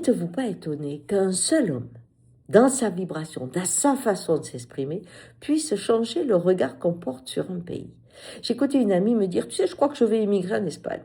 n'êtes-vous pas étonné qu'un seul homme, dans sa vibration, dans sa façon de s'exprimer, puisse changer le regard qu'on porte sur un pays? J'ai écouté une amie me dire, tu sais, je crois que je vais émigrer en Espagne.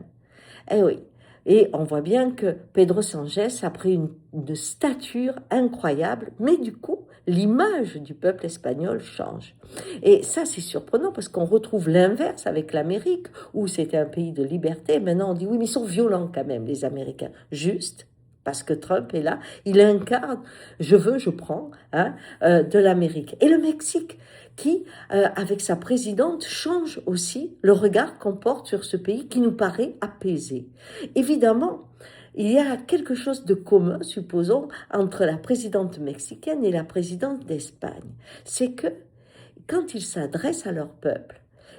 Eh oui. Et on voit bien que Pedro Sánchez a pris une stature incroyable, mais du coup, l'image du peuple espagnol change. Et ça, c'est surprenant parce qu'on retrouve l'inverse avec l'Amérique, où c'était un pays de liberté. Maintenant, on dit, oui, mais ils sont violents quand même, les Américains. Juste. Parce que Trump est là, il incarne, je veux, je prends, hein, de l'Amérique. Et le Mexique, qui, avec sa présidente, change aussi le regard qu'on porte sur ce pays qui nous paraît apaisé. Évidemment, il y a quelque chose de commun, supposons, entre la présidente mexicaine et la présidente d'Espagne. C'est que quand ils s'adressent à leur peuple,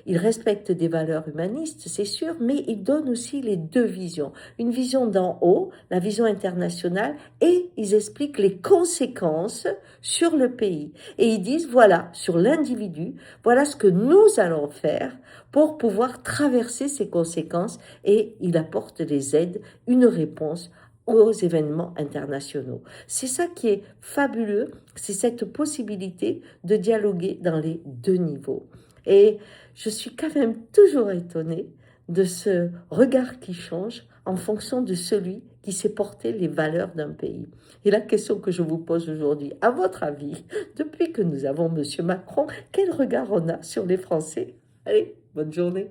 ils respectent des valeurs humanistes, c'est sûr, mais ils donnent aussi les deux visions. Une vision d'en haut, la vision internationale, et ils expliquent les conséquences sur le pays. Et ils disent, voilà, sur l'individu, voilà ce que nous allons faire pour pouvoir traverser ces conséquences, et ils apportent les aides, une réponse aux événements internationaux. C'est ça qui est fabuleux, c'est cette possibilité de dialoguer dans les deux niveaux. Et je suis quand même toujours étonnée de ce regard qui change en fonction de celui qui sait porter les valeurs d'un pays. Et la question que je vous pose aujourd'hui, à votre avis, depuis que nous avons M. Macron, quel regard on a sur les Français? Allez, bonne journée.